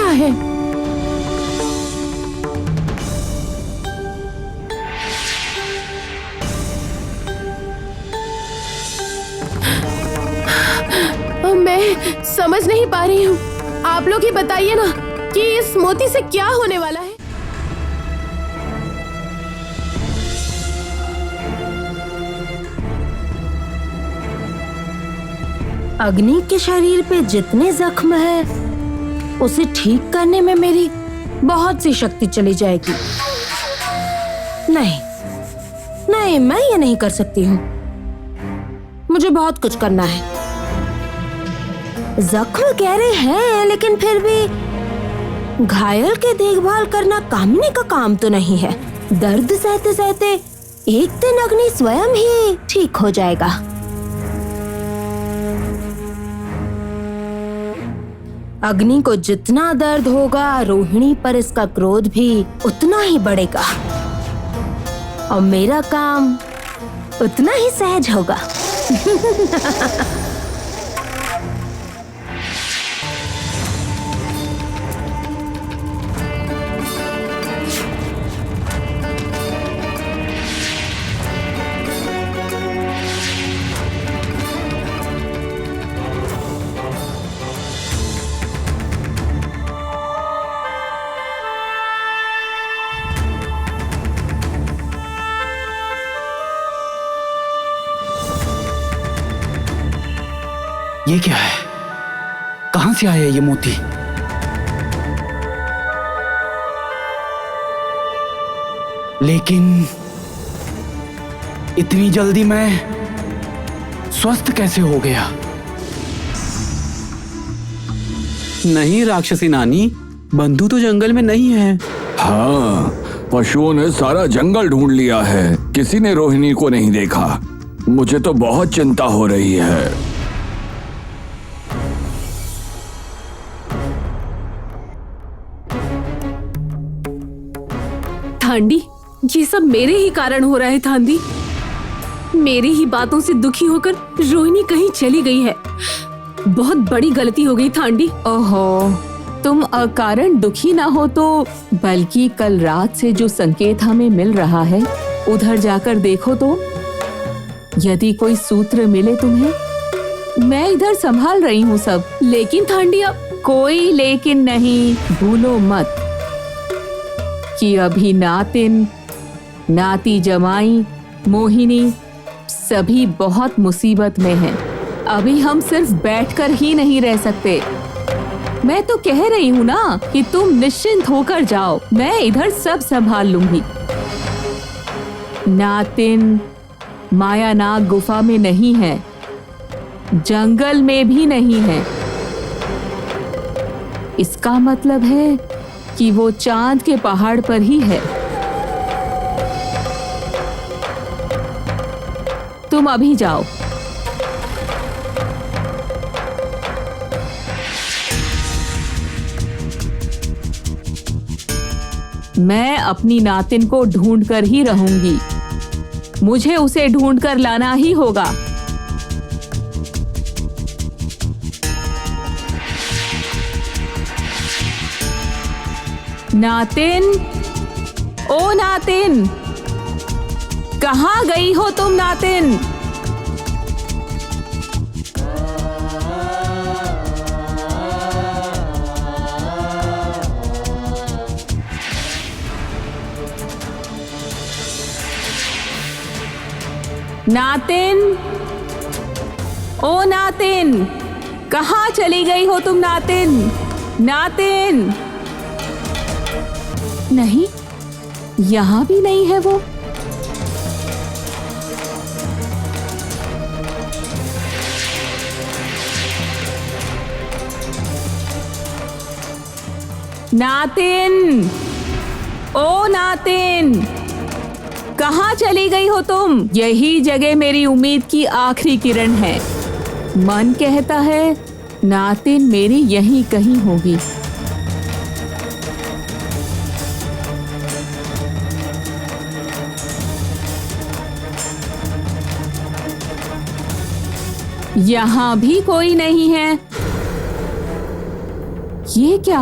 क्या है? मैं समझ नहीं पा रही हूँ। आप लोग ही बताइए ना कि इस मोती से क्या होने वाला है। अग्नि के शरीर पे जितने जख्म है उसे ठीक करने में मेरी बहुत सी शक्ति चली जाएगी। नहीं नहीं, मैं ये नहीं कर सकती हूँ। मुझे बहुत कुछ करना है। जख्म गहरे हैं लेकिन फिर भी घायल के देखभाल करना कामिनी का काम तो नहीं है। दर्द सहते सहते एक दिन अग्नि स्वयं ही ठीक हो जाएगा। अग्नि को जितना दर्द होगा, रोहिणी पर इसका क्रोध भी उतना ही बढ़ेगा और मेरा काम उतना ही सहज होगा। ये क्या है? कहां से आया ये मोती? लेकिन इतनी जल्दी मैं स्वस्थ कैसे हो गया? नहीं राक्षसी नानी, बंधु तो जंगल में नहीं है। हाँ, पशुओं ने सारा जंगल ढूंढ लिया है, किसी ने रोहिणी को नहीं देखा। मुझे तो बहुत चिंता हो रही है। थांडी, ये सब मेरे ही कारण हो रहा है। थांडी, मेरी ही बातों से दुखी होकर रोहिणी कहीं चली गई है। बहुत बड़ी गलती हो गई थांडी। ओहो, तुम अकारण दुखी ना हो तो, बल्कि कल रात से जो संकेत हमें मिल रहा है उधर जाकर देखो तो। यदि कोई सूत्र मिले तुम्हें, मैं इधर संभाल रही हूँ सब। लेकिन थांडी, अब कोई लेकिन नहीं, भूलो मत कि अभी नातिन, नाती जमाई, मोहिनी सभी बहुत मुसीबत में हैं। अभी हम सिर्फ बैठकर ही नहीं रह सकते। मैं तो कह रही हूँ ना कि तुम निश्चिंत होकर जाओ, मैं इधर सब संभाल लूंगी। नातिन मायानाग गुफा में नहीं है, जंगल में भी नहीं है। इसका मतलब है कि वो चांद के पहाड़ पर ही है। तुम अभी जाओ। मैं अपनी नातिन को ढूंढ कर ही रहूंगी। मुझे उसे ढूंढ कर लाना ही होगा। नातिन, ओ नातिन, कहाँ गई हो तुम नातिन? नातिन, ओ नातिन, कहाँ चली गई हो तुम नातिन? नातिन, नहीं, यहां भी नहीं है वो। नातिन, ओ नातिन, कहाँ चली गई हो तुम? यही जगह मेरी उम्मीद की आखिरी किरण है। मन कहता है नातिन मेरी यहीं कहीं होगी। यहां भी कोई नहीं है। ये क्या?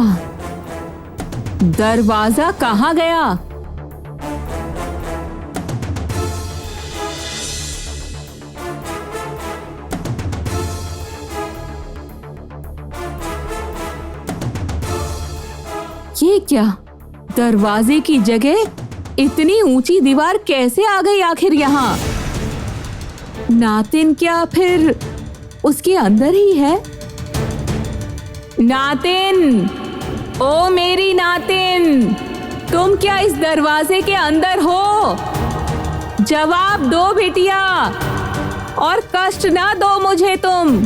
दरवाजा कहाँ गया? ये क्या? दरवाजे की जगह इतनी ऊंची दीवार कैसे आ गई आखिर यहाँ? नातिन क्या फिर उसके अंदर ही है? नातिन, ओ मेरी नातिन, तुम क्या इस दरवाजे के अंदर हो? जवाब दो बिटिया, और कष्ट ना दो मुझे तुम।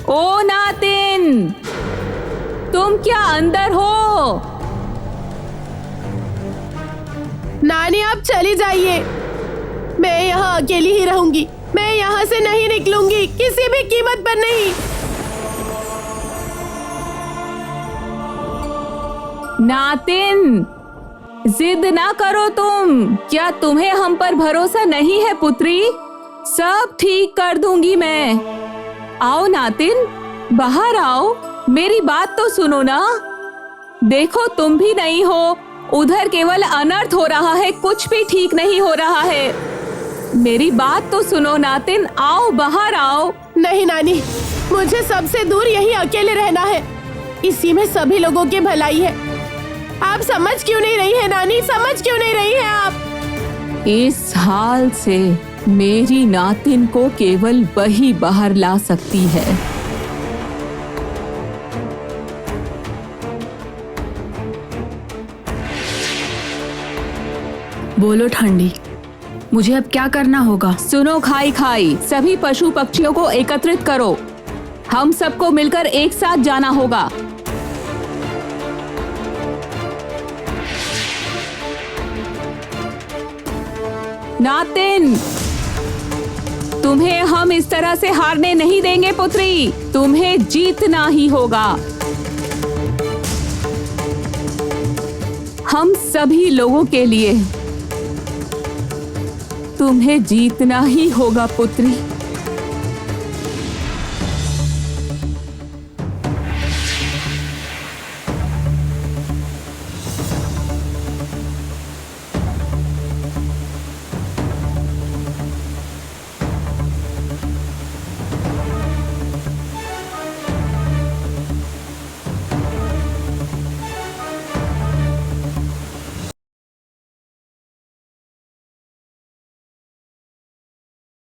ओ नातिन, तुम क्या अंदर हो? नानी आप चली जाइए, मैं यहाँ अकेली ही रहूंगी। मैं यहाँ से नहीं निकलूंगी, किसी भी कीमत पर नहीं। नातिन, जिद ना करो तुम। क्या तुम्हें हम पर भरोसा नहीं है पुत्री? सब ठीक कर दूंगी मैं। आओ नातिन, बाहर आओ, मेरी बात तो सुनो ना। देखो तुम भी नहीं हो, उधर केवल अनर्थ हो रहा है, कुछ भी ठीक नहीं हो रहा है। मेरी बात तो सुनो नातिन, आओ बाहर आओ। नहीं नानी, मुझे सबसे दूर यहीं अकेले रहना है। इसी में सभी लोगों की भलाई है। आप समझ क्यों नहीं रही है नानी? समझ क्यों नहीं रही है आप? इस हाल से मेरी नातिन को केवल वही बाहर ला सकती है। बोलो ठांडी, मुझे अब क्या करना होगा? सुनो खाई खाई, सभी पशु पक्षियों को एकत्रित करो। हम सबको मिलकर एक साथ जाना होगा। नातिन, तुम्हें हम इस तरह से हारने नहीं देंगे पुत्री, तुम्हें जीतना ही होगा। हम सभी लोगों के लिए तुम्हें जीतना ही होगा पुत्री।